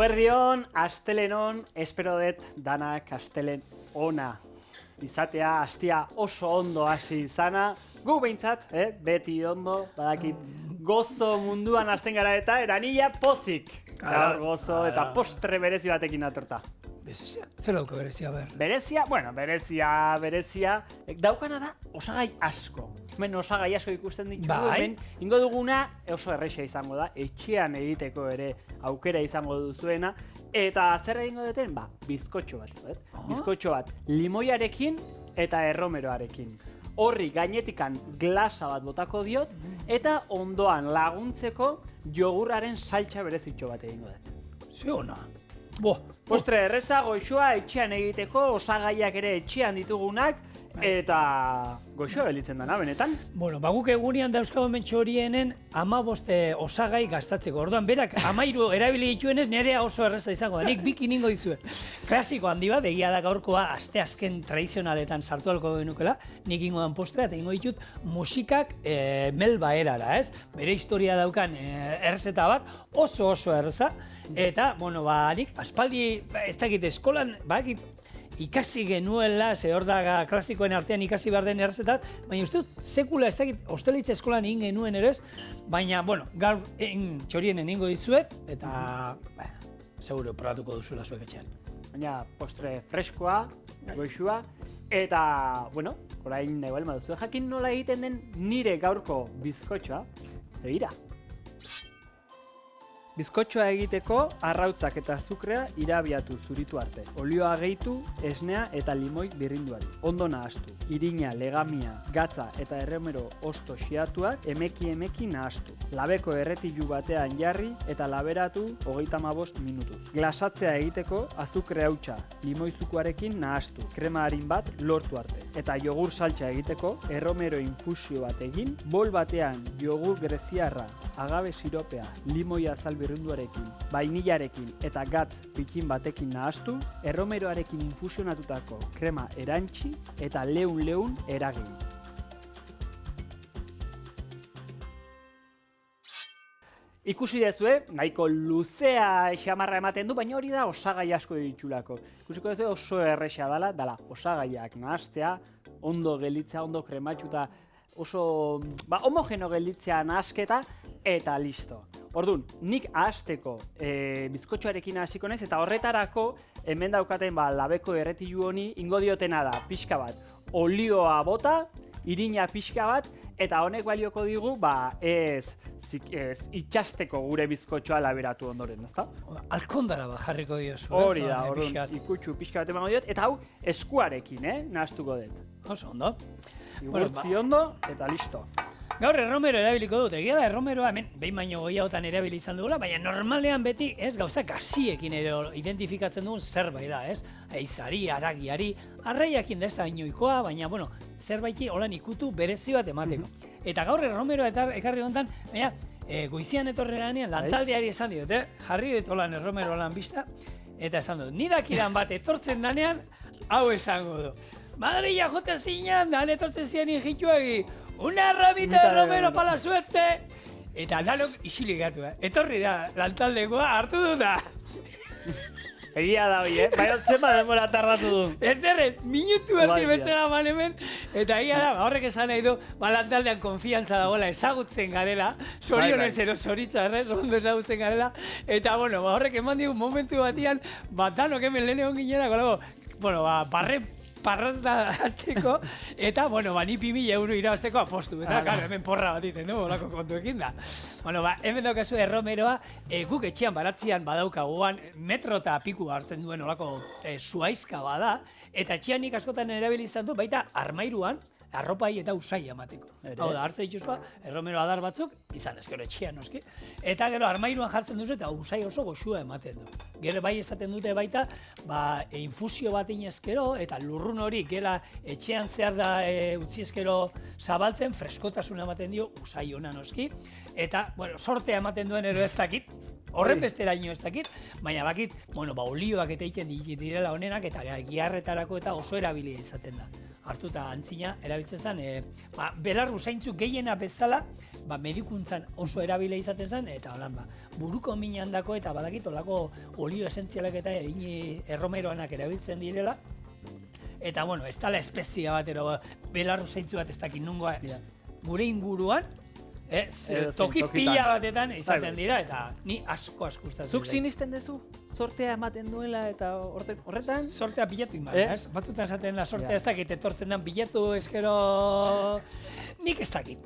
Eguerdion, astelenon, espero dut danak astelen ona izatea, astia oso ondo hasi izana. Gu behintzat, beti ondo, badakit gozo munduan hasten gara eta eranila pozik. Gaur gozo eta postre berezi batekin atorta. Berezia? Zer dauka berezia, ber? Berezia, daukana da osagai asko. Hemen osagai asko ikusten ditugu, Bai. hemen ingo duguna oso erresa izango da, etxean egiteko ere aukera izango duzuena. Eta zer egingo duten? Bizkotxo bat. Bizkotxo bat limoiarekin eta erromeroarekin. Horri gainetikan glasa bat botako diot, eta ondoan laguntzeko jogurraren saltsa berezitxo bat egingo dut. Ze ona. Postre erreza, goxoa, etxean egiteko, osagaiak ere etxean ditugunak, eta goxoa belitzen dana, benetan. Bueno, guk egunean dauzkago mentxo horienen 15 osagai gastatzeko. Orduan, berak 13 erabili dituenez nerea oso erreza izango da. Nik biki ningo dizue. Klasiko handi bat, egia da gaurkoa aste azken tradizionaletan sartu alko genukela. Nik ingo dan postrea eta ingo ditut musikak melba erara, ez? Bere historia daukan errezeta bat, oso erreza. Eta, bueno, nik aspaldi, ez dakit eskolan, ikasi genuela, ze hor da klasikoen artean ikasi behar den errezetat, baina uste dut sekula ez dakit ostelitza eskolan egin genuen ere ez, baina, bueno, gaur txorienen ingo dizuet, eta, seguro probatuko duzuela zuek etxean. Baina postre freskoa, goxua, eta, bueno, orain nahi balma duzu, jakin nola egiten den nire gaurko bizkotxoa, begira. Bizkotxoa egiteko arrautzak eta azukrea irabiatu zuritu arte. Olioa gehitu, esnea eta limoi birrinduari. Ondo nahastu. Irina, legamia, gatza eta erromero osto xiatuak emeki nahastu. Labeko erretilu batean jarri eta laberatu 35 minutuz. Glasatzea egiteko azukre hautsa limoi zukuarekin nahastu. Krema harin bat lortu arte. Eta jogur saltsa egiteko erromero infusio bat egin, bol batean jogur greziarra, agave siropea, limoi azal birrinduarekin, vainillarekin eta gatz pikin batekin nahastu, erromeroarekin infusionatutako krema erantzi eta leun eragin. Ikusi dezue, nahiko luzea xamarra ematen du, baina hori da osagai asko ditulako. Ikusiko dezue oso erresa dala osagaiak nahastea, ondo gelditzea, ondo krematxuta, oso homogeno gelditzea nahasketa, eta listo. Orduan, nik ahasteko bizkotxoarekin hasiko naiz, eta horretarako hemen daukaten labeko erretilu honi ingo diotena da pixka bat olioa bota, irina pixka bat, eta honek balioko digu ez itxasteko gure bizkotxoa laberatu ondoren, ezta? Alkondara bat jarriko diozu. Hori da, orduan, ikutxu pixka bat emango diot, eta hau eskuarekin, nahastuko dut. Oso ondo. Igurtzi ondo, eta listo. Gaur erromero erabiliko dut, egia da erromeroa hemen behin baino gehiagotan erabili izan dugula, baina normalean beti gauzak hasiekin ere identifikatzen dugun zerbait da, ez? Eizari, haragiari, arraiakin da ez da inoikoa, baina, bueno, zerbaiti holan ikutu berezi bat emateko. Eta gaur erromeroa ekarri honetan, baina, goizian etorreranean lantaldeari esan diot, jarri dut holan erromero lan bista, eta esan dut, nidakidan bat etortzen danean, hau esango du. Madrilla jote zinean, dan etortzen zian injituagi, una ramita de romero para la suerte! Eta danok isilik gatu, Etorri da, lantaldekoa hartu duta. Egia da hori, baina zenba denbora tardatu du. Ez erret, minutu erdi bezala man hemen, eta egia da, horrek esan nahi du, lantaldean konfiantza dagoela, ezagutzen garela, zorionez ero zoritza errez, ondo ezagutzen garela, eta bueno, horrek eman digu momentu batian, danok hemen lehen egon ginera, parranda azteko, eta, bueno, ni 2.000 euro irabazteko apostu, eta, claro, hemen porra bat iten du, olako kontuekin da. Bueno, hemen daukazu erromeroa, guk etxean baratzean badaukaguan, metro eta piku hartzen duen olako zuaizka bada, eta etxean nik askotan erabili izan du, baita armairuan, arropai eta usai emateko. Hau da, hartze dituzua, erromero adar batzuk, izan ezkero etxean, noski. Eta gero armairuan jartzen duzu eta usai oso goxua ematen du. Gero bai esaten dute baita, infusio bat inezkero, eta lurrun hori gela etxean zehar da utzi ezkero zabaltzen, freskotasun ematen dio usai ona noski. Eta, bueno, sortea ematen duen ero ez dakit, horren besteraino ez dakit, baina bakit, bueno, olioak eta egiten direla honenak, eta giarretarako eta oso erabilia izaten da. hartuta antzina erabiltzen zen, belar usaintzu gehiena bezala, medikuntzan oso erabile izaten zen, eta holan, buruko min handako eta badakit olako olio esentzialak eta erromeroanak erabiltzen direla, eta, bueno, ez dala espezia bat, belar usaintzu bat ez dakit nungoa, gure inguruan, toki pila batetan izaten dira, eta ni asko gustatzen. Zuk sinisten duzu? Sortea ematen duela eta horretan? Sortea bilatu inbara, ez? Batzutan esaten da sortea ez dakit, etortzen den bilatu eskero... Nik ez dakit.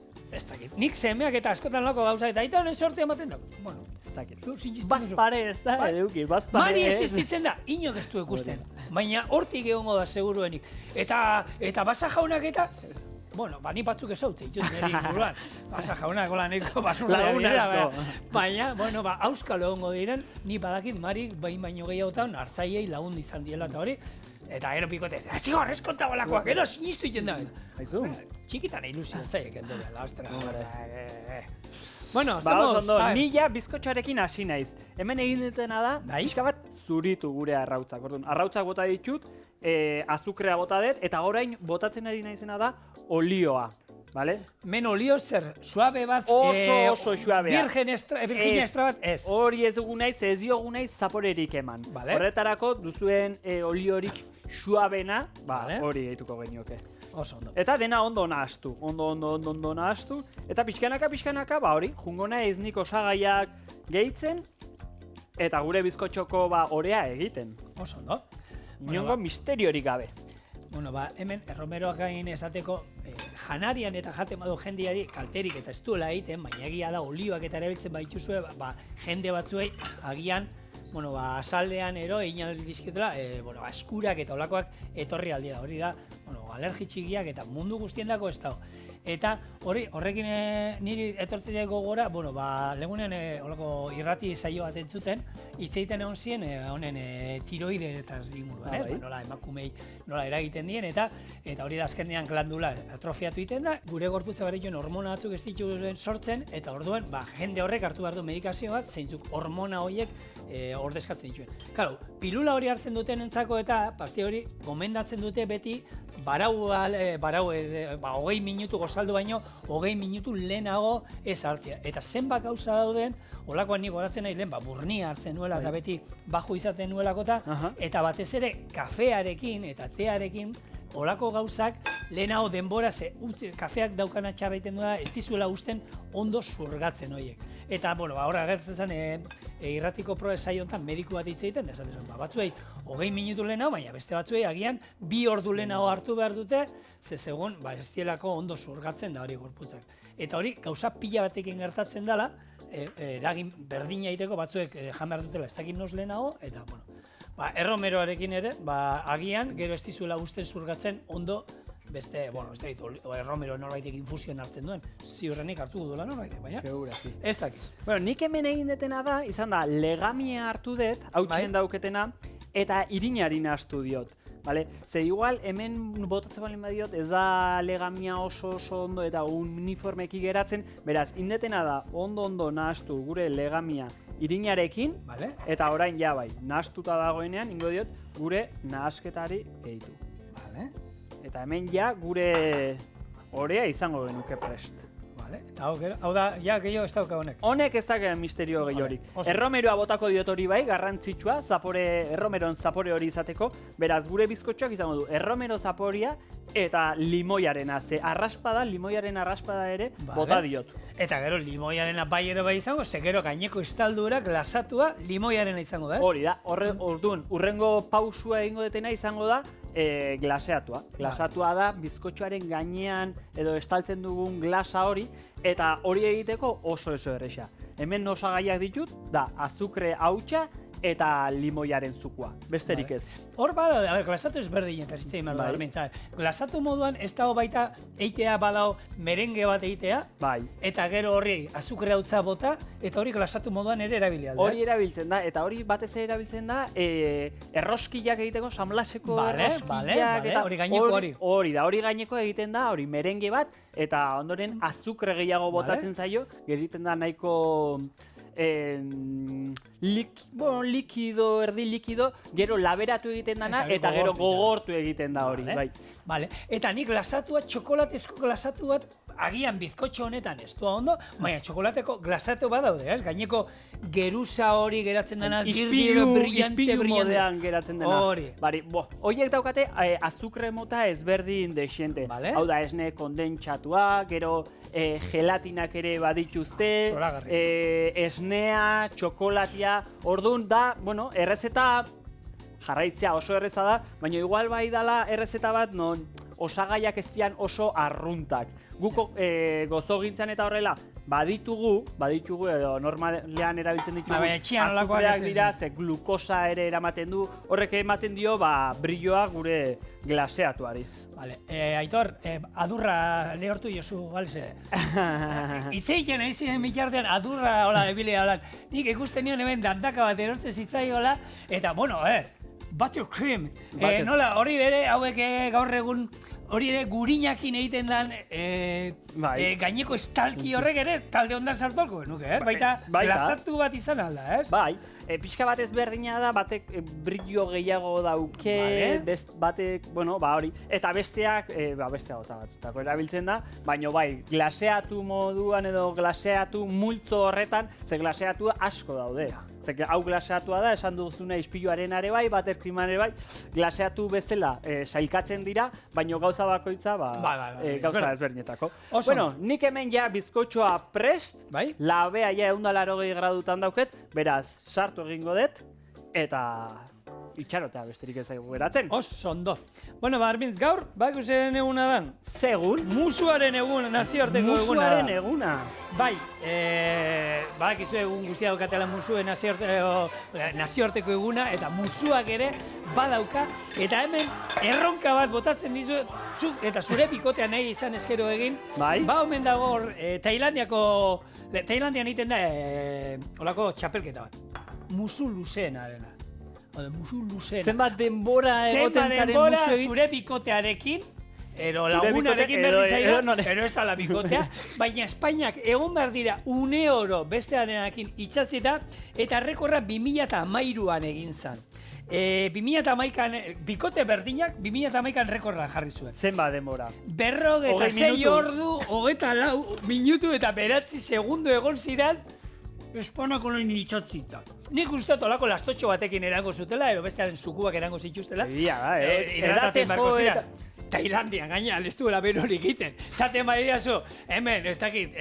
Nik semeak eta askotan lako gauza eta aita honen sortea ematen da. Bueno, ez dakit. Bazpare ez da, eduki, bazpare. Mari existitzen da, inok ez du ikusten. Baina hortik egongo da seguruenik. Eta basa jaunak eta... Bueno, ni batzuk esautzen, nire inguruan. Basa jaunak gola neko basuna dira. Baina, bueno, auskalo egongo diren, ni badakit Marik bain baino gehiagotan hartzaiei lagun izan diela eta hori. Eta gero pikotez, zigor, ez kontabolakoak, gero sinistu iten da. Haizu? Txikitan ilusio zaiek endorea, la ostra. Bueno, ni ja bizkotxarekin hasi naiz. Hemen egin dutena da, pixka bat zuritu gure arrautzak. Arrautzak bota ditut, azukrea bota dut, eta orain botatzen ari naizena da olioa. Vale? Men olio zer, suabe bat, oso suabea. Virginia extra bat, ez. Hori ez dugu naiz, ez diogu naiz zaporerik eman. Horretarako duzuen oliorik suabena, hori egituko genioke. Oso ondo. Eta dena ondo nahastu, ondo nahastu. Eta pixkanaka, hori, jungo naiz nik osagaiak gehitzen, eta gure bizkotxoko orea egiten. Oso ondo. Inongo misteriorik gabe. Bueno, hemen erromeroak gain esateko janarian eta jaten badu jendeari kalterik eta ez duela egiten, baina egia da olioak eta erabiltzen baituzue, jende batzuei agian, asaldean egin aldizketela, eskurak eta olakoak etorri aldia da. Hori da, alergi txikiak eta mundu guztiendako ez dago. Eta horrekin niri etortzen jaiko gora, legunen olako irrati saio bat entzuten, hitz egiten egon ziren honen tiroide eta inguruan, nola emakumei nola eragiten dien, eta hori da azkenean glandula atrofiatu egiten da, gure gorputza barrion hormona batzuk ez dituen sortzen, eta orduen jende horrek hartu behar du medikazio bat, zeintzuk hormona horiek ordezkatzen dituen. Claro, pilula hori hartzen duten entzako eta pasti hori gomendatzen dute beti barau 20 minutu gozaldu baino 20 minutu lehenago ez hartzea. Eta zenbat gauza dauden, olakoan nik horatzen nahi lehen, burnia hartzen nuela eta beti baju izaten nuelakota, eta batez ere kafearekin eta tearekin olako gauzak lehenago denbora kafeak daukana txarra egiten duela ez dizuela usten ondo zurgatzen horiek. Eta, horra agertzen zen irratiko probe saio honetan mediku bat hitz egiten, da esaten zen, batzuei 20 minutu lehenago, baina beste batzuei agian 2 ordu lehenago hartu behar dute, segun ez dielako ondo zurgatzen da hori gorputzak. Eta hori gauza pila batekin gertatzen dela, eragin berdina egiteko batzuek jan behar dutela ez dakit noz lehenago, eta, erromeroarekin ere, agian gero ez dizuela usten zurgatzen ondo beste, ez dakit, erromero norbaitek infusioan hartzen duen, ziurrenik hartu duela norbaitek, baina ez dakit. Nik hemen egin detena da, izan da, legamia hartu dut, hautsen dauketena, eta irinari nahastu diot. Ze igual hemen botatzen balin badiot, ez da legamia oso ondo eta uniformeki geratzen, beraz, indetena da ondo nahastu gure legamia irinarekin, eta orain nahastuta dagoenean, ingo diot, gure nahasketari gehitu. Eta hemen gure orea izango genuke prest. Eta hau da, gehiago ez dauka honek. Honek ez dakean misterio gehiorik. Erromeroa botako diot hori bai, garrantzitsua, erromeron zapore hori izateko, beraz gure bizkotxoak izango du, erromero zaporia eta limoiarena, ze limoiaren arraspada ere bota diot. Eta gero limoiarena bai ere bai izango, ze gero gaineko estaldura glasatua limoiarena izango da, ez? Hori da, orduan, urrengo pausua egingo detena izango da, glaseatua. Glasatua da, bizkotxoaren gainean edo estaltzen dugun glasa hori, eta hori egiteko oso erresa. Hemen osagaiak ditut, da azukre hautsa eta limoiaren zukua, besterik ez. Hor bada, glasatu ezberdin eta zitzen behar da, bermentzat. Glasatu moduan ez dago baita eitea badao merenge bat eitea, eta gero horri azukre hautsa bota, eta hori glasatu moduan ere erabilia da. Hori erabiltzen da, eta hori batez ere erabiltzen da, erroskillak egiteko, samlaseko erroskillak, eta hori gaineko hori. Hori da, hori gaineko egiten da, hori merenge bat, eta ondoren azukre gehiago botatzen zaio, gelditzen da nahiko likido, erdi likido, gero laberatu egiten dana, eta gero gogortu egiten da hori, bai. Vale. Eta nik glasatua, txokolatezko glasatu bat, agian bizkotxo honetan ez doa ondo, baina txokolateko glasatu bat daude, ez? Gaineko geruza hori geratzen dena, ispilu modean geratzen dena. Hori. Bari, horiek daukate azukre mota ezberdin desiente. Vale. Hau da, esne kondentsatua, gero gelatinak ere badituzte, esnea, txokolatia, orduan da, errezeta jarraitzea oso erreza da, baina igual bai dala errezeta bat non osagaiak ez dian oso arruntak. Guko gozogintzan eta horrela baditugu edo normalean erabiltzen ditugu azukreak dira, ze glukosa ere eramaten du, horrek ematen dio brilloa gure glaseatuari. Vale, Aitor, adurra lehortu jozu, galze. Itzeiten egin mitartean adurra hola ebilea hola. Nik ikusten nion hemen dandaka bat erortzen zitzaiola, eta buttercream. Nola, hori bere hauek gaur egun hori ere gurinakin egiten dan gaineko estalki horrek ere talde ondan sartuko nuke, baita glasatu bat izan alda, ez? Bai, pixka bat ezberdina da, batek brillo gehiago dauke, batek, hori, eta besteak, beste gauza batzutako erabiltzen da, baina bai, glaseatu moduan edo glaseatu multzo horretan, ze glaseatu asko daude. Ze hau glaseatua da, esan duzuna ispiluaren ere bai, buttercreaman ere bai, glaseatu bezala sailkatzen dira, baina gauza bakoitza, gauza ezberdinetako. Bueno, nik hemen ja bizkotxoa prest, labea ja 180 gradutan dauket, beraz, sartu egingo dut, eta itxarotea besterik ez zaigu geratzen. Oso ondo. Bueno, Arbintz, gaur, ikusen eguna dan. Zegun? Musuaren eguna, nazioarteko eguna. Musuaren eguna. Bai, badakizu egun guztia daukatela musuen nazioarteko eguna, eta musuak ere badauka, eta hemen erronka bat botatzen dizu, eta zure bikotea nahi izan eskero egin, omen dago Tailandian egiten da, holako txapelketa bat, musu luzeenarena. Musu luzena. Zenbat denbora egoten zaren musu egin? Zure bikotearekin, ero lagunarekin berri zaio, ero ez da la bikotea, baina Espainiak egon behar dira une oro bestearenakin itxatzita, eta errekorra 2013an egin zen. 2011an, bikote berdinak 2011an rekorra jarri zuen. Zenbat denbora? 46 ordu, 24 minutu eta 9 segundo egon ziren, Espanako noin itxatzita. Nik uste olako lastotxo batekin erango zutela, ero bestearen zukuak erango zituztela. Egia da, hidratatzen barko zira. Tailandian gainean ez duela beren egiten. Zaten bai diazu, hemen, ez dakit,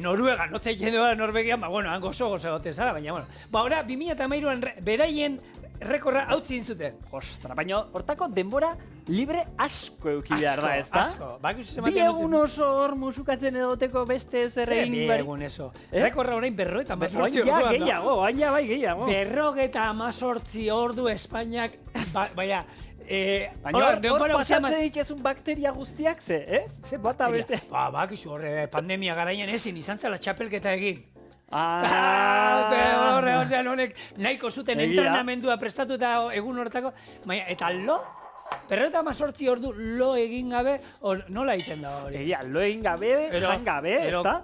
Noruega, notzeiten duela Norvegian, hango gozo gote zara, baina, ora, 2013an beraien rekorra hautzin zuten. Ostra, baina hortako denbora libre asko euki behar da, ez da? Asko. Bi egun oso hor musukatzen edoteko beste zer egin bari. Bi egun eso. Rekorra orain 50 orduan da. Baina gehiago. 50 ordu Espainiak, baina... Hor pasatzen dituzun bakteria guztiak ze, ez? Ze bata beste. Bakizu horre pandemia garaian ezin izan zela txapelketa egin. Honek nahiko zuten entrenamendua prestatu eta egun horretako, eta lo, 58 ordu lo egin gabe, nola egiten da hori? Lo egin gabe, jan gabe, ez da?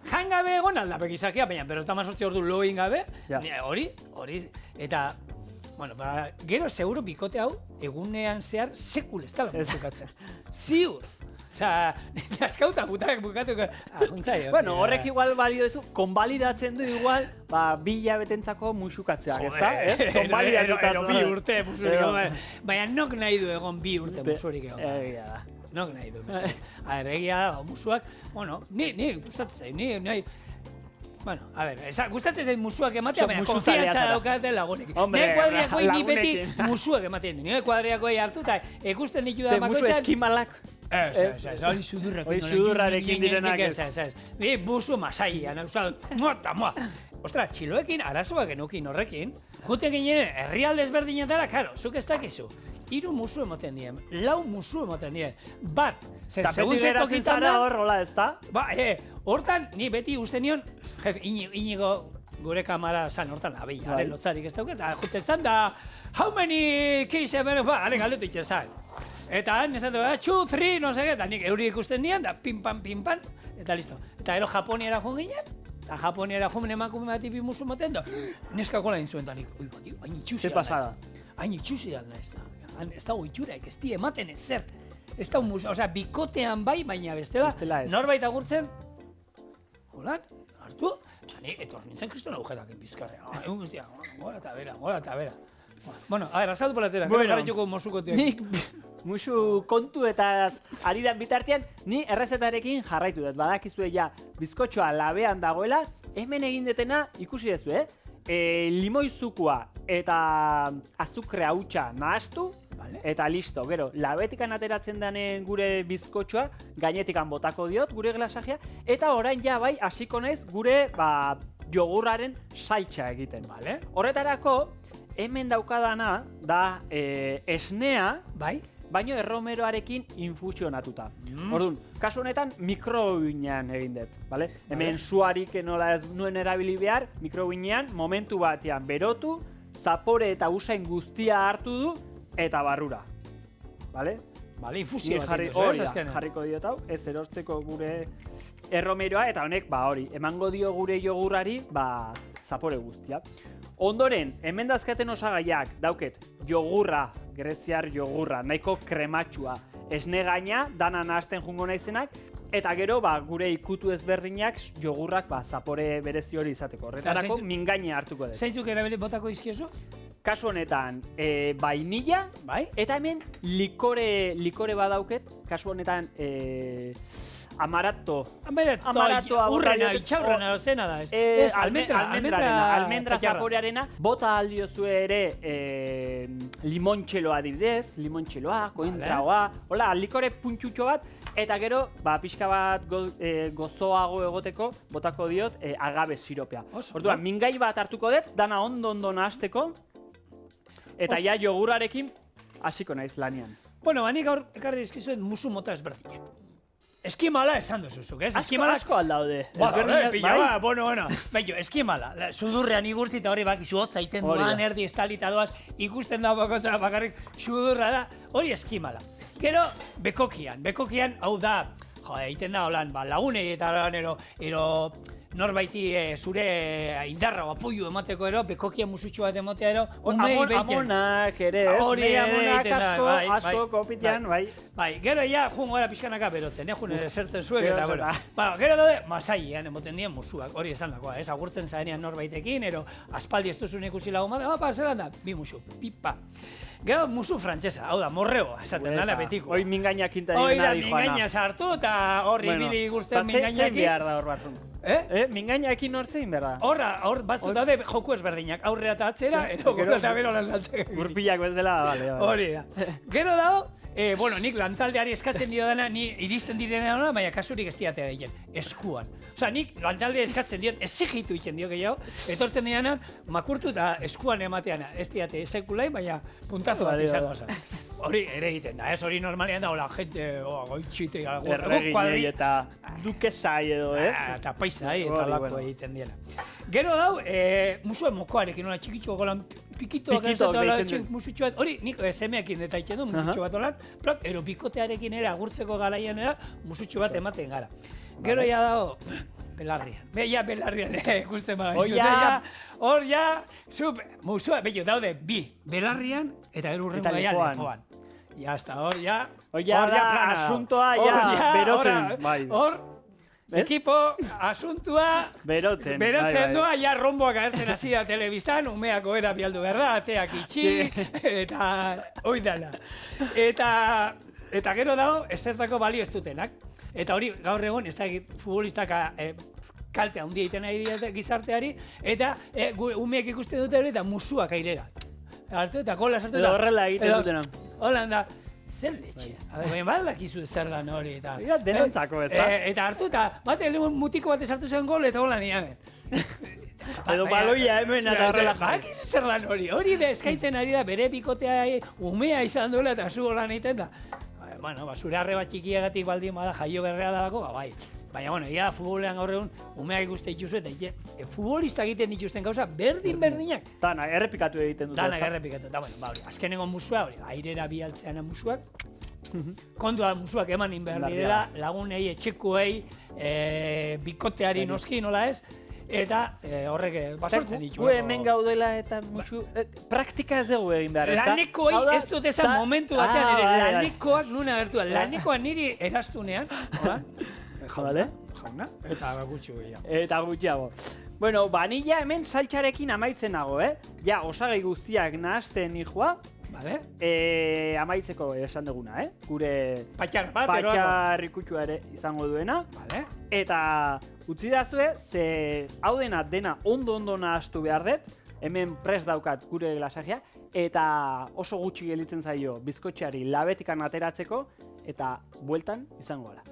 Jan gabe egon aldapek izakia, baina 58 ordu lo egin gabe, hori, eta, gero seguro bikote hau egunean zehar sekul ez da musukatzen. Ziur! Osa, askauta putak bukatuko ajuntzaio. Horrek igual balio duzu, konbalidatzen du igual, 2 hilabetentzako musukatzeak, ez da? Ero 2 urte musurik egon. Baina nok nahi du egon 2 urte musurik egon. Egia da. Nok nahi du. Egia da, musuak, ni gustatzen zain, nahi... gustatzen zain musuak ematea, baina konfiantza daukate lagunekin. Nire kuadriakoi ni beti musuak ematen. Nire kuadriakoi hartu eta ikusten ditu da makoitzan. Musu eskimalak. Hori sudurrak. Hori sudurrarekin direnak ez. Busu masaian, Ostra, txiloekin arazoak genukin horrekin, jute ginen herrialde ezberdinetara, karo, zuk ez dakizu. 3 musu emoten dien, 4 musu emoten dien, bat, segun geratzen zara hor, hola ez da? Hortan, ni beti uste nion, Inigo gure kamara zan hortan abila, lotzarik ez dauket, eta jute zan da, how many keys are galdetu itxezan. Eta han, esan du, 2, 3, no sege, eta nik euri ikusten nian, da pin-pan, eta listo. Eta ero Japoniara joan ginen, eta Japoniara jomen emakume bati bi musu maten da, neskakola egin zuen danik, oi, bati, hain itxusi Ze pasada. Hain itxusi alda ez da. Ez dago itxuraik, ez di ematen ezer. Ez da musu, osea, bikotean bai, baina bestela ez. norbait agurtzen, holan, hartu, eta ni etor nintzen kristona agujetak bizkarrean. Egun guztia, gora eta bera. Bueno, a ver, azaldu polatera, gero jarraituko mosuko tioak. Nik musu kontu eta aridan bitartean, ni errezetarekin jarraitu dut. Badakizue ja, bizkotxoa labean dagoela, hemen egin detena ikusi dezu, limoizukua eta azukre hautsa nahastu, Vale. eta listo, gero, labetikan ateratzen denen gure bizkotxoa, gainetikan botako diot, gure glasajea, eta orain ja bai, hasiko naiz gure, jogurraren saltsa egiten. Vale. Horretarako, hemen daukadana da esnea, Bai? baino erromeroarekin infusionatuta. Orduan, kasu honetan mikrobinean egin dut, bale? Hemen suarik nola ez nuen erabili behar, mikrobinean momentu batean berotu, zapore eta usain guztia hartu du, eta barrura. Bale? Bale, infusio bat Hori egin da, jarriko diot hau, ez erortzeko gure erromeroa, eta honek, hori, emango dio gure jogurrari, zapore guztia. Ondoren, hemen dazkaten osagaiak, dauket, jogurra, greziar jogurra, nahiko krematxua, esne gaina, dana nahasten jungo naizenak, eta gero, gure ikutu ezberdinak jogurrak, zapore berezi hori izateko. Horretarako, mingaine hartuko dut. Zeintzuk erabili botako izkiozu? Kasu honetan, vainilla, Bai? eta hemen likore badauket, kasu honetan, Amaratoa urrena, itxaurrena, zena da. Ez, almendra zaporearena. Bota aldiozue ere limontxeloa adibidez, limontxeloa, kointraoa, hola, likore puntxutxo bat, eta gero, pixka bat gozoago egoteko, botako diot agave siropea. Orduan, mingai bat hartuko dut, dana ondo nahasteko, eta ja jogurrarekin hasiko naiz lanian. Bueno, banik gaur ekarri dizkizuet musu mota ezberdinak. Eskimala esan duzuzuk, ez? Asko aldaude. Bueno, eskimala. Sudurrean igurtzi eta hori bakizu hotza iten duan, erdi estalita doaz, ikusten da bakarrik sudurra da, hori eskimala. Gero, bekokian, hau da, egiten da, holan, lagunei eta ero norbaiti zure indarra o apoio emateko ero, bekokia musutxo bat ematea ero, amonak ere, ez? Hori amonak asko kopitean, bai. Bai, gero ja, jungo gara pixkanaka berotzen, esertzen zuek eta, bueno. Gero daude, masaian emoten dien musuak, hori esan dakoa, ez? Agurtzen zaenean norbaitekin, ero, aspaldi ez duzun ikusi lagun bat, zelan da, bi musu, pipa. Gero musu frantzesa, hau da, morreoa, esaten dala betiko. Hoi mingaina kinta digena di joana. Mingaina sartu eta horri bili guztien mingainakin. Zein behar da hor batzun? Mingaina ekin hor zein behar da? Hor batzut daude joku ezberdinak, aurrera eta atzera, edo gero eta bero lan lantzak. Gurpillak bezala, bale. Hori da. Gero dago, nik lantaldeari eskatzen dio dena, ni iristen direna hona, baina kasurik ez diatea egiten, eskuan. Osa, nik lantalde eskatzen diot, exigitu egiten dio gehiago, etortzen dianan, makurtu eta eskuan emateana, ez diate esekulai, baina puntazo bat izango zen. Hori ere egiten da, ez hori normalean da, hola, gente, goitxite, erreginei eta dukesai edo, ez? Eta paisai eta lako egiten diena. Gero dau, musuen mokoarekin, hola, txikitxo golan, pikitoak musutxo bat, hori nik semeakin eta egiten du, musutxo bat holan, ero bikotearekin ere agurtzeko garaian era, musutxo bat ematen gara. Gero ja dago, belarrian. Belarrian, ikusten bada. Hor ja, musua, daude, bi, belarrian eta gero urrengo gaia lepoan. Ja, hasta hor ja. Hor ja, asuntoa, ja, berotzen. Hor, ekipo, asuntua, berotzen doa, ja romboak agertzen hasi da telebistan, umeako era bialdu behar da, ateak itxi, eta hoi dala. Eta gero dago, ezertako balio ez dutenak. Eta hori, gaur egon, ez da futbolistak kalte handia egiten nahi dira gizarteari, eta umeak ikusten dute hori, eta musuak airera. Eta gola sartu eta... Horrela egiten dutena. Hola, da, zer letxe. Baina badakizu zer lan hori eta... Denontzako ez da. Eta hartu eta bate mutiko bat sartu zen gol eta hola niamen. Edo baloia hemen eta horrela jai. Badakizu zer lan hori da eskaintzen ari da bere bikotea umea izan duela eta zu holan egiten da. Bueno, zure arreba txikiagatik baldin bada jaio berrea dalako, bai. Baina, bueno, ia futbolean gaur egun umeak ikuste dituzu eta futbolista egiten dituzten gauza berdinak. Dana, errepikatu egiten dut. Dana, errepikatu. Eta, bueno, hori, azkenengo musua, hori, airera bialtzean musuak. Kontua musuak eman inbehar direla, lagunei, etxekuei, bikoteari noski, nola ez? eta horrek basortzen ditu. Gu hemen gaudela eta musu... praktika ez dugu egin behar, ezta? Lanekoei ez dut esan momentu batean ere, lanekoak nuna gertu da. Lanekoa niri erastunean, Vale. jauna, eta gutxi gehiago. Eta gutxiago. Bueno, banilla hemen saltxarekin amaitzen nago, Ja, osagai guztiak nahazten nihua, Vale? amaitzeko esan duguna, Gure Patxar bat, patxarrikutxua ere izango duena. Vale? Eta utzi dazue, ze hau dena ondo nahaztu behar dut, hemen prest daukat gure glasagia, eta oso gutxi gelitzen zaio bizkotxeari labetikan ateratzeko, eta bueltan izango gara.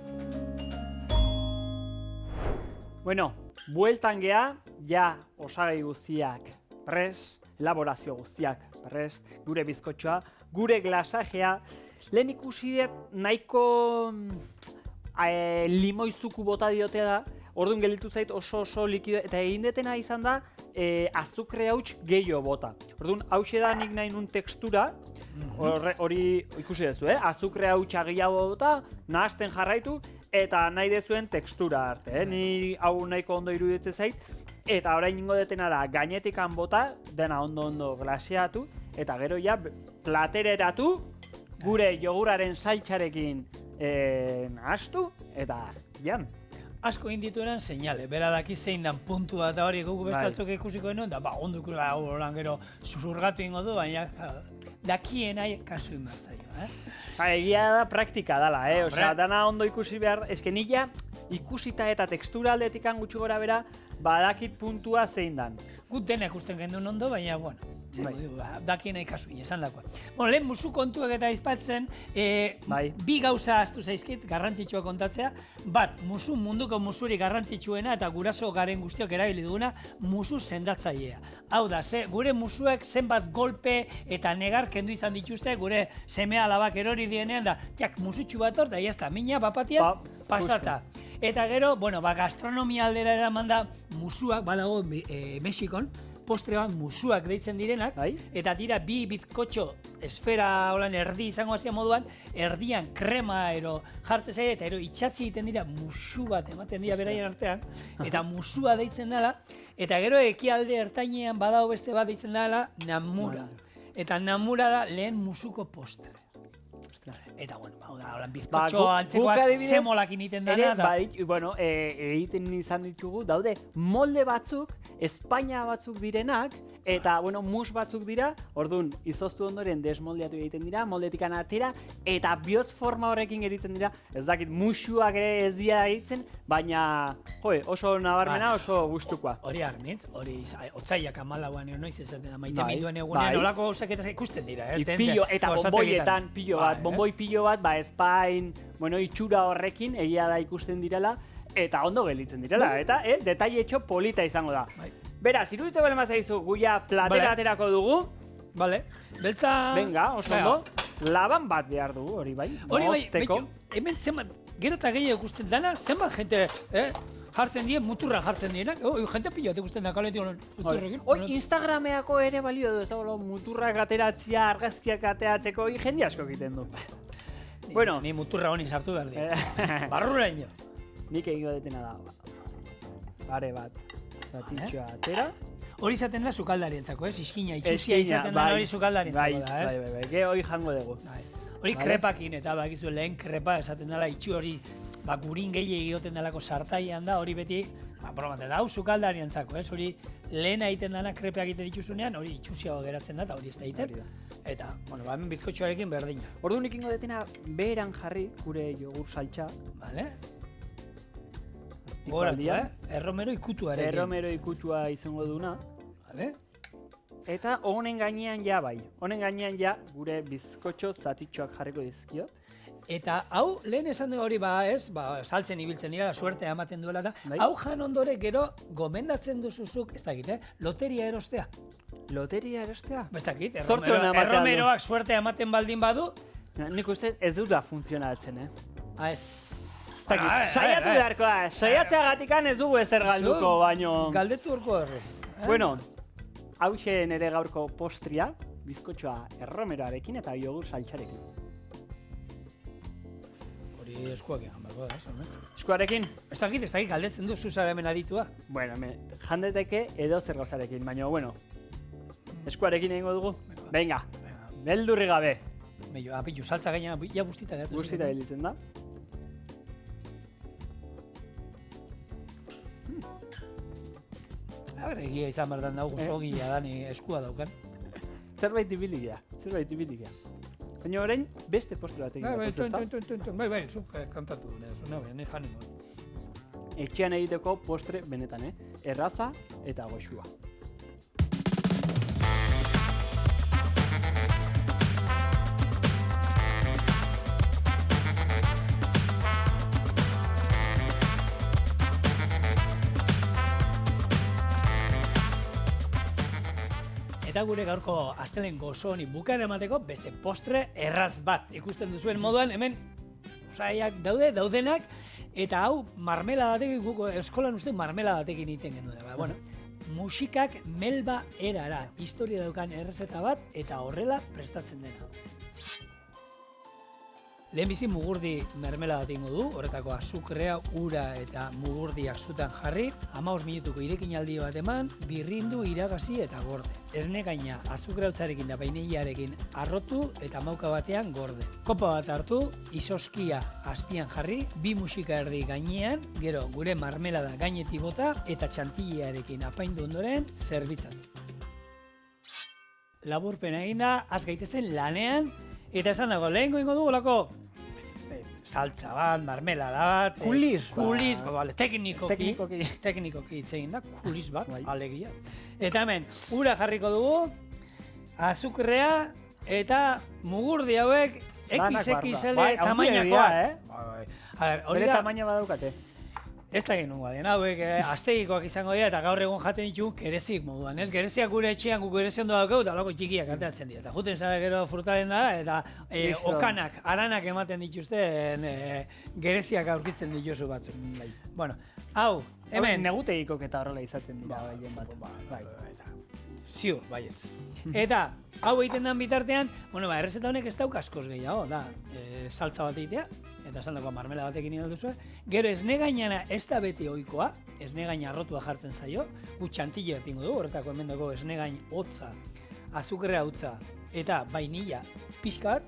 Bueno, bueltan gea, ja osagai guztiak prest, elaborazio guztiak prest, gure bizkotxoa, gure glasajea. Lehen ikusi dut nahiko limoizuku bota diotea da, orduan gelditu zait oso likido, eta egin detena izan da azukre hauts gehiago bota. Orduan, hauxe da nik nahi nun tekstura, hori ikusi duzu, azukre hautsa gehiago bota, nahazten jarraitu, eta nahi dezuen tekstura arte, Ni hau nahiko ondo iruditzen zait, eta orain ingo detena da gainetikan bota, dena ondo glaseatu, eta gero ja platereratu, gure joguraren saltxarekin nahaztu, eta jan. Asko inditueran seinale, bera daki zein dan puntua eta hori gugu bestaltzok ikusiko denuen, da ondo ikusi, horan gero susurgatu ingo du, baina dakien nahi kasu inbertzaio, Egia da praktika dala, Osea, dana ondo ikusi behar, eske nila ikusita eta tekstura aldetikan gutxi gora bera, badakit puntua zein dan. Gut dena ikusten gendun ondo, baina, bueno, dakien nahi kasu esan dakoa. Bueno, lehen musu kontuak eta izpatzen, bi gauza ahaztu zaizkit, garrantzitsua kontatzea. Bat, munduko musuri garrantzitsuena eta guraso garen guztiok erabili duguna, musu sendatzailea. Hau da, gure musuek zenbat golpe eta negar kendu izan dituzte, gure seme alabak erori dienean, da, jak musutxu bat hor, da, jazta, mina, bapatian, pasata. Eta gero, bueno, gastronomia aldera eraman da, musuak, badago Mexikon, postre bat musuak deitzen direnak, eta dira bi bizkotxo esfera holan erdi izango hasia moduan, erdian krema jartzen zaila, eta itxatzi egiten dira musu bat ematen dira beraien artean, eta musua deitzen dela, eta gero ekialde ertainean badago beste bat deitzen dela namura. Eta namura da lehen musuko postre. Eta, bueno, holan bizkotxo antzekoak semolakin egiten dena. Bueno, egiten izan ditugu, daude molde batzuk, Espainia batzuk direnak, eta, bueno, mus batzuk dira, orduan, izoztu ondoren desmoldeatu egiten dira, moldetikan atera, eta bihotz forma horrekin egiten dira, ez dakit, musuak ere ez dira egiten, baina, oso nabarmena, oso gustukoa. Hori armitz, hori otzaiak amalauan noiz ezaten maite minduen egunean, olako gauzak ikusten dira. Eta bomboietan pilo bat, bomboi pilo bat, Espain, bueno, itxura horrekin egia da ikusten direla, eta ondo gelditzen direla, eta detailetxo polita izango da. Beraz, iruditu bale mazaizu, guia platera aterako dugu. Bale, beltza... Venga, oso ondo. Laban bat behar dugu, hori bai. Hori bai, betxo, hemen zenbat, gero eta gehiago ikusten dana, zenbat jente, jartzen dien, muturra jartzen dienak, jente pilo bat ikusten da kaletik muturrekin. Instagrameako ere balio du, muturrak ateratzea, argazkiak ateratzeko, jende asko egiten du. Bueno, ni muturra honi sartu behar dira. Barrura ino. Nik egingo detena da. Pare bat. Zatitxoa atera. Hori izaten da sukaldarientzako, iskina, itxusia izaten da hori sukaldarientzako da, Bai, ge hori jango dugu. Hori krepakin, eta bakizu lehen krepa esaten dela itxu hori, gurin gehiagik egoten delako sartaian da, hori beti, probatzen da, hau sukaldarientzako, hori lehena egiten dana krepeak egiten dituzunean, hori itxusiago geratzen da, eta hori ez da egiten. Eta, bueno, hemen bizkotxoarekin berdina. Orduan ikingo detena beheran jarri, gure jogur saltxa. Vale. Goratu, erromero ikutuarekin. Erromero ikutua izango duna. Vale. Eta honen gainean ja bai. Honen gainean ja gure bizkotxo zatitxoak jarriko dizkio. Eta hau, lehen esan dugu hori saltzen ibiltzen dira, suertea ematen duela da. Hau jan ondore gero gomendatzen duzuzuk, ez dakit, loteria erostea. Loteria erostea? Ez dakit, erromeroak suertea ematen baldin badu. Nik uste ez dut da funtzionatzen, Ez. Saiatu beharko da, saiatzeagatikan ez dugu ezer galduko, baino... Galdetu horko erre. Bueno, hauxe nere gaurko postria, bizkotxoa erromeroarekin eta jogur saltxarekin. hori eskuak egan bako da, esan, Eskuarekin? Ez dakit galdetzen du zuzara hemen aditua. Bueno, jandeteke edo zer gauzarekin, baina, bueno, eskuarekin egingo dugu? Venga, beldurri gabe. Meio, apitu, saltza gaina, ja guztita gatu. Guztita hilitzen da. A ber, egia izan berdan dago, sogia dani eskua daukan. Zerbait ibiligia. Baina orain, beste postre bat egin. Bai, zuk kantatu, ne janimo. Etxean egiteko postre benetan, erraza eta goxua. Eta gure gaurko astelen gozo honi bukaera emateko beste postre erraz bat. Ikusten duzuen moduan, hemen osaiak daudenak, eta hau marmeladatekin, guk eskolan uste marmeladatekin egiten genuen. Bueno, musikak melba erara, historia daukan errezeta bat, eta horrela prestatzen dena. Lehenbizi mugurdi mermelada egingo du, horretako azukrea, ura eta mugurdiak zutan jarri, 15 minutuko irekinaldi bat eman, birrindu, iragazi eta gorde. Esne gaina azukrea utzarekin da vainillarekin arrotu eta mauka batean gorde. Kopa bat hartu, izoskia azpian jarri, 2 musika erdi gainean, gero gure marmelada gainetik bota eta txantillarekin apaindu ondoren zerbitzatu. Laburpena eginda, az gaitezen lanean, eta esan dago, lehenko ingo du olako saltza bat, marmelada bat, kulis, teknikoki hitz egin da, kulis bat, alegia. Eta hemen, ura jarriko dugu, azukrea eta mugurdi hauek XXL tamainakoa. Bere tamaina badaukate. Ez da genuen guadien, hauek aztegikoak izango dira eta gaur egun jaten ditu gerezik moduan, ez? Gereziak gure etxean guk gerezian doa daukau eta lako txikiak ateatzen dira. Eta juten zara gero frutaren da eta okanak, aranak ematen dituzten gereziak aurkitzen dituzu batzuk. Bueno, hau, hemen... Negutegikok eta horrela izaten dira baien bat. Ziur, baietz. Eta, hau egiten den bitartean, errezeta honek ez dauk askoz gehiago, da, saltza bat egitea, eta esan dagoa marmela batekin ino duzue. Gero esne gainana ez da beti ohikoa, esne gaina arrotua jartzen zaio, gu txantilla bat ingo du, horretako hemen dago esne gain hotza, azukrea hotza, eta vainilla pixka bat,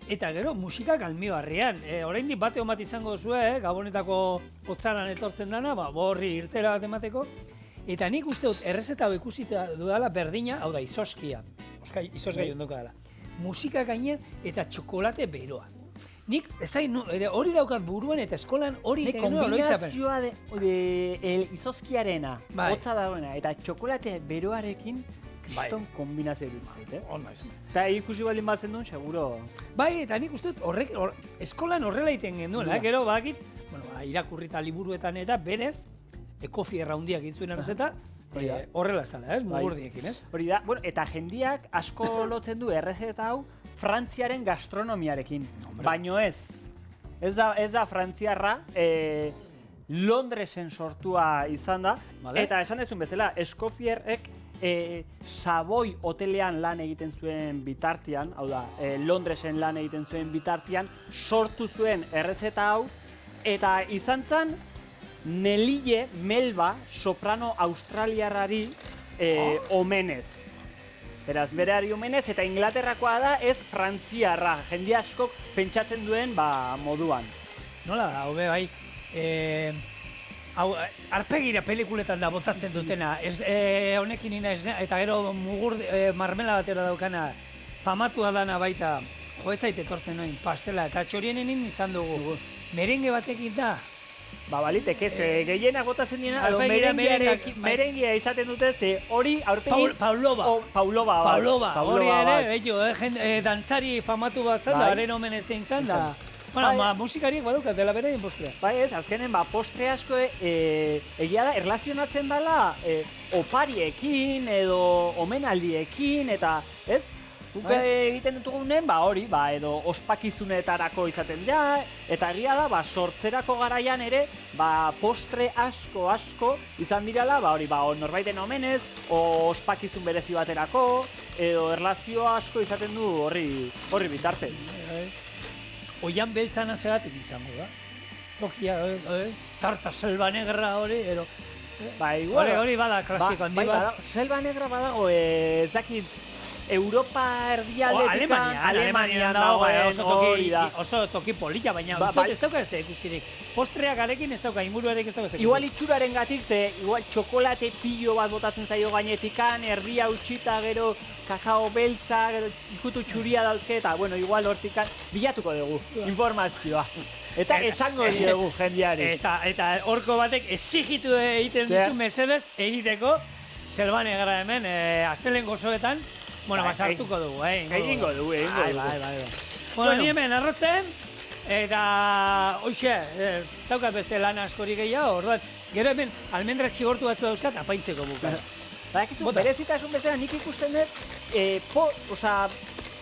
eta gero musika kalmioarrian. Oraindik bate hon bat izango duzue, Gabonetako hotzaran etortzen dana, borri irtera bat emateko, eta nik uste dut errezeta hau ikusita dudala berdina, hau da, izoskia. Izosgai ondoka dela. Musika gainean eta txokolate beroa. Nik, ez da, hori daukat buruan eta eskolan hori oroitzapen. Kombinazioa izozkiarena, hotza dagoena, eta txokolate beroarekin kriston kombinazio dut. Eta ikusi baldin batzen duen, seguro... Bai, eta nik uste dut eskolan horrela egiten genduela, gero bakit, irakurrita liburuetan eta berez, kofi erraundiak izuen errezeta, horrela zala, mugurdiekin, ez? Hori da, eta jendiak asko lotzen du errezeta hau Frantziaren gastronomiarekin, baino ez. Ez da frantziarra, Londresen sortua izan da, eta esan dezun bezala, Escoffierrek Savoy hotelean lan egiten zuen bitartean, hau da, Londresen lan egiten zuen bitartean, sortu zuen errezeta hau, eta izan zen, Nellie Melba soprano australiarrari omenez. Beraz, bereari omenez, eta Inglaterrakoa da ez frantziarra. Jende askok pentsatzen duen moduan. Nola da, hobe bai, arpegira pelikuletan da botatzen dutena. Honekin ina eta gero marmela batera daukana famatua dana baita, joetzait etortzen noin, pastela eta txorienen izan dugu. Merenge batekin da. Baliteke, gehienak botatzen dira, merengea izaten dute, hori aurpegi... Paulova, hori ere, dantzari famatu bat zan da, haren omen ezein zan da. Musikariek badukat, dela beraien postrea. Bai ez, azkenen, postre asko egia da, erlazionatzen dela opariekin edo omenaldiekin, eta ez? Guk egiten dutugunen, hori, edo ospakizunetarako izaten da, eta egia da, sortzerako garaian ere, postre asko izan dirala, hori, norbaiten omenez, ospakizun berezi baterako, edo erlazio asko izaten du horri bitarte. oian beltzana zegatik izango da. Tokia, tarta selva negra hori, ero... Ba, igual. Hori bada klasiko handi bat. Selva negra badago, ez dakit, Europa erdialdetik Alemanian dagoen hori da. Oso toki polita, baina ez dauka ez ikusirik. Postreak arekin ez dauka, inguruarekin ez dauka ez. Igual itxuraren gatik, igual txokolate pilo bat botatzen zaio gainetikan, erdia utxita, gero kakao beltza, gero ikutu txuria dauzke, eta bueno, igual hortikan bilatuko dugu informazioa. Eta esango diogu jendeari. Eta horko batek exigitu egiten dizu mesedez egiteko Selva Negra hemen astelehen gozoetan, bueno, sartuko dugu, Egingo dugu. Bueno, ni hemen arrotzen, eta hoxe, daukat beste lan askorik gehiago, orduan, gero hemen almendra txigortu batzu dauzkat apaintzeko bukan. Badakizu, berezitasun bezala nik ikusten dut,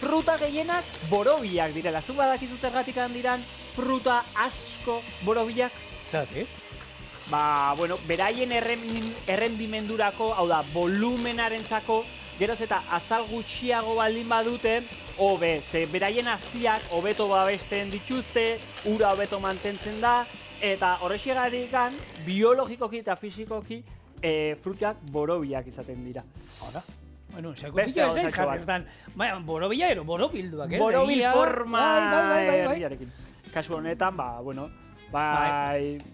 fruta gehienak borobilak direla. Zuk badakizu zergatik diran fruta asko borobilak? Zeratik? Ba, bueno, beraien errendimendurako, hau da, volumenarentzako, geroz eta azal gutxiago baldin badute, hobe, ze beraien haziak hobeto babesten dituzte, ura hobeto mantentzen da, eta horrexegarikan, biologikoki eta fisikoki, frutak borobilak izaten dira. Hala? Bueno, seko pila ez da jarretan, borobila ero borobilduak, ez? Borobil forma herriarekin. Kasu honetan, bueno,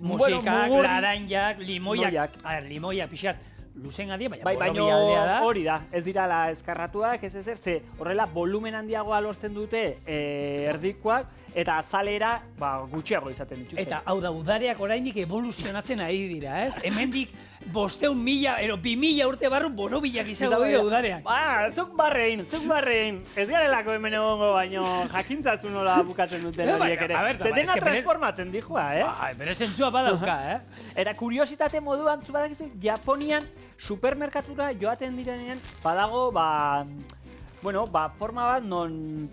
musikak, laranjak, limoiak. A ver, limoia pixat luzen adia, baina borobila aldea da. Hori da, ez dirala eskarratuak, ez ezer, ze horrela volumen handiagoa lortzen dute erdikoak, eta azalera gutxiago izaten dituzte. Eta hau da, udareak oraindik evoluzionatzen ari dira, ez? Hemendik 500.000, 2.000 urte barru borobilak izango dira udareak. Zuk barrein. Ez garelako hemen egongo, baino jakintzatzu nola bukatzen duten horiek ere. Zedena transformatzen dihua, Bere zentzua badauka, Eta kuriositate moduan, zu badakizu, Japonian supermerkatura joaten direnean, badago, forma bat non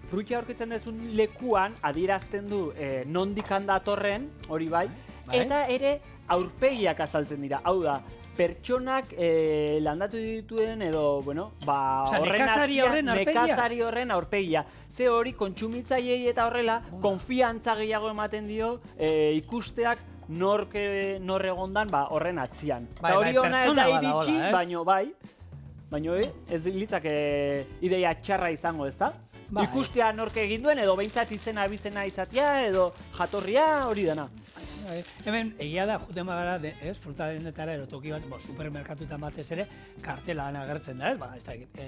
frutia aurkitzen duzun lekuan adierazten du nondik datorren, hori bai, eta ere aurpegiak azaltzen dira. Hau da, pertsonak landatu dituen edo, nekazari horren aurpegia. Ze hori kontsumitzaileei eta horrela, konfiantza gehiago ematen dio ikusteak nor egondan horren atzian. Eta hori ona ez da iritsi, baino ez litzake ideia txarra izango, ez da? Ikustea nork egin duen, edo behintzat izena abizena izatea, edo jatorria hori dena. Hemen, egia da, juten bagara, fruta dendetara erotoki bat, supermerkatuetan batez ere, kartela agertzen da, ez da egit.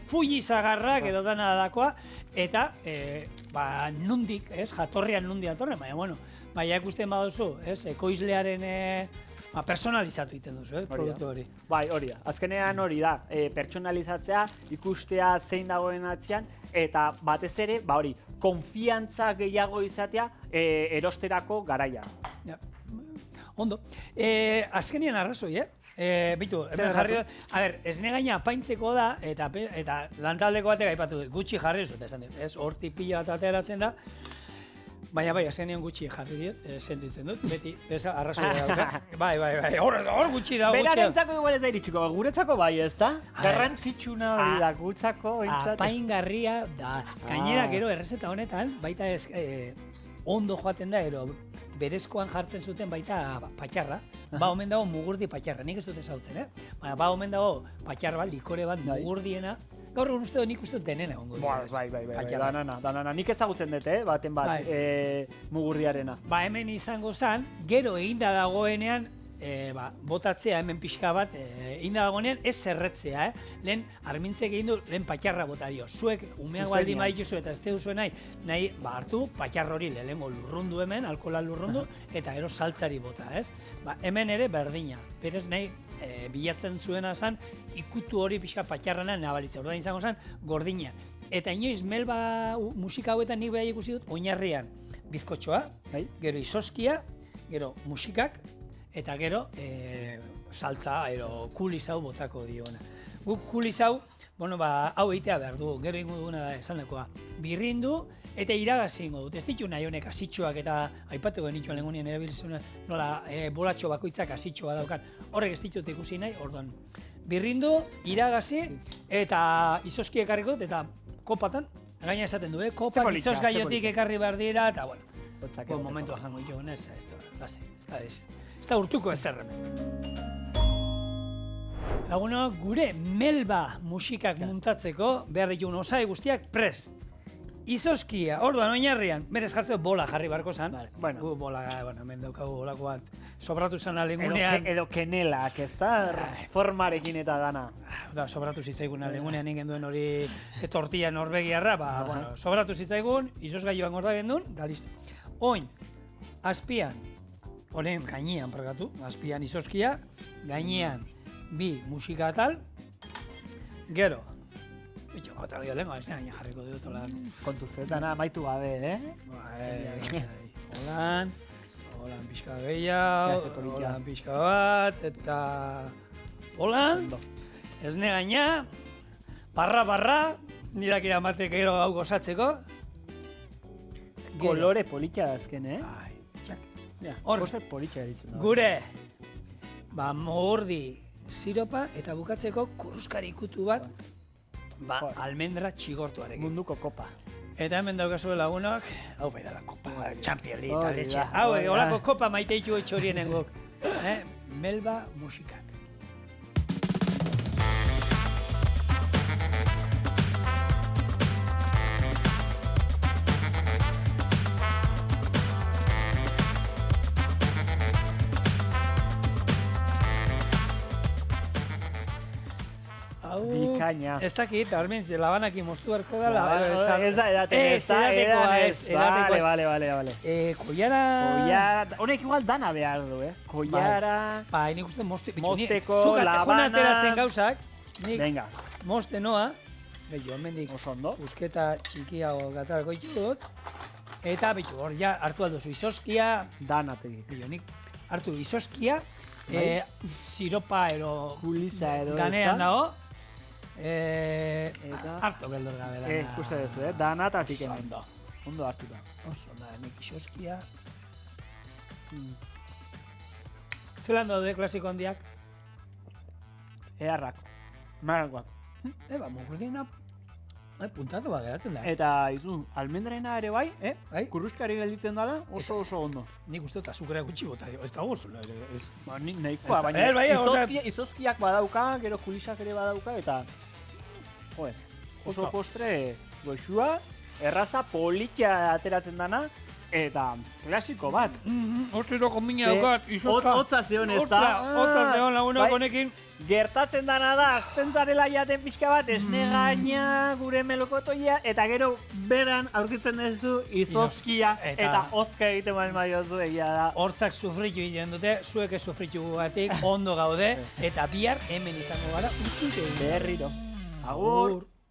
Fuji zagarrak edo dana dakoa, eta nundik, jatorrian nundik datorren, baina ikusten baduzu, ekoizlearen personalizatu egiten duzu, produktu hori. Bai, hori da. Azkenean hori da, pertsonalizatzea, ikustea zein dagoen atzean, eta batez ere, hori, konfiantza gehiago izatea erosterako garaia. Ondo. Azkenean arrazoi, Bitu, hemen jarri dut, esne gaina apaintzeko da, eta lantaldeko batek aipatu gutxi jarri dut, ez hortik pila bat ateratzen da, baina azkenean gutxi jarri dut, sentitzen dut, beti, arrazoi dauka. Bai, hor gutxi da, berarentzako igual ez da iritsiko, guretzako bai ez da? Garrantzitsuna hori da, guretzako. Apaingarria da, gainera gero errezeta honetan, baita ondo joaten da, berezkoan jartzen zuten baita patxarra, omen dago mugurdi patxarra, nik ez dut ezautzen, baina omen dago patxarra bat, likore bat mugurdiena, gaur nik uste dut denena ongo dira. Bai, danana, nik ezagutzen dut, baten bat mugurdiarena. Hemen izango zen, gero eginda dagoenean, botatzea hemen pixka bat, eginda dagoenean ez zerretzea, lehen armintzek egin du, lehen patxarra bota dio. Zuek, umeak baldin badituzu eta ez duzu nahi hartu patxarra hori lehengo lurrundu hemen, alkohola lurrundu, eta gero saltzari bota, ez? Hemen ere berdina, berez nahi bilatzen zuena zen, ikutu hori pixka patxarrana nabalitza, orduan izango zen gordina. Eta inoiz melba musika hauetan nik behar ikusi dut, oinarrian bizkotxoa, gero izoskia, gero musikak, eta gero saltza, kulizau botako diona. Guk kulizau, hau egitea behar du, gero ingo duguna da esandakoa. Birrindu eta iragazi ingo dut. Ez ditu nahi honek asitxoak eta aipatu genituen lehengunien erabiltzen nola bolatxo bakoitzak asitxoa daukan. Horrek ez ditut ikusi nahi, orduan. Birrindu, iragazi eta izoski ekarriko dut eta kopatan Gaina esaten du, kopak politxa, izos gaiotik politxa. ekarri behar dira, eta bueno. Hotzak Buen momentua jango jo, ez da urtuko ez hemen. Lagunok, gure melba musikak muntatzeko behar ditugun osai guztiak prest. Izoskia, orduan oinarrian, berez jartzeko bola jarri barko zan. Bueno. Gu bola, hemen daukagu bolako bat. Sobratu zan alengunean. Edo kenelak, ez da? Formarekin eta dana. Da, sobratu zitzaigun alengunean ingen duen hori tortilla norbegiarra, bueno, sobratu zitzaigun, izosgaioan gorda gendun, da listo. Oin, azpian, honen gainean, parkatu, azpian izoskia, gainean bi musika atal, gero, bitxo, eta lehenko, ez gaina jarriko dut, holan. Kontu zetana, maitu gabe, Holan pixka gehiago, holan pixka bat, eta holan, esne gaina, barra, nirak iramatek gero hau gozatzeko. Kolore politxa da azken, Ai, txak. Hor, politxa ditzen da. Gure, mordi siropa eta bukatzeko kurruskari ikutu bat, almendra txigortuarekin. Munduko kopa. Eta hemen daukazue lagunok, hau bai dala kopa, txampiardi eta Hori letxe. da, Hau, hori da. holako kopa maiteitu etxorien guk. Melba musikak. Bikaina. Ez dakit, Armentz, labanakin moztu beharko dela. Ez da, edatekoa ez. Vale. Koiara... Honek igual dana behar du, Koiara... Bai, nik uste mosteko, labana... Zuk ateratzen gauzak, nik Venga. moste noa, behitu, hemendik Oso ondo. usketa txikiago gatarako ditut, eta behitu, hor ja hartu alduzu izoskia, Danategi. behitu, nik hartu izoskia, siropa ero... Kulisa edo ez ganean da. dago, hartu beldur gabe dana. Ikuste duzu, danatatik hemen. Ondo. Ondo hartu da. Oso, da, nik izoskia. Zelan daude klasiko handiak? Eharrak. Marangoak. Mugurdina, puntatu bat geratzen da. Eta izun, almendraena ere bai, Bai? kurruskari gelditzen dala, oso ondo. Nik uste dut azukrea gutxi bota, ez da gozu. Nik nahikoa, baina izozkiak badauka, gero kulisak ere badauka, eta... Joder, oso postre goxua, erraza politia ateratzen dana, eta klasiko bat. Hortzero konbina daukat, izotza. Hotza zeon ez da. Hotza zeon lagunok honekin. Gertatzen dana da, azten zarela jaten pixka bat, esne gaina, gure melokotoia, eta gero beran aurkitzen duzu izozkia, eta hozka egiten bali maiozu egia da. Hortzak sufritu egiten dute, zuek ez sufritu gugatik, ondo gaude, eta bihar hemen izango gara, utzik egin. Berriro. Agur.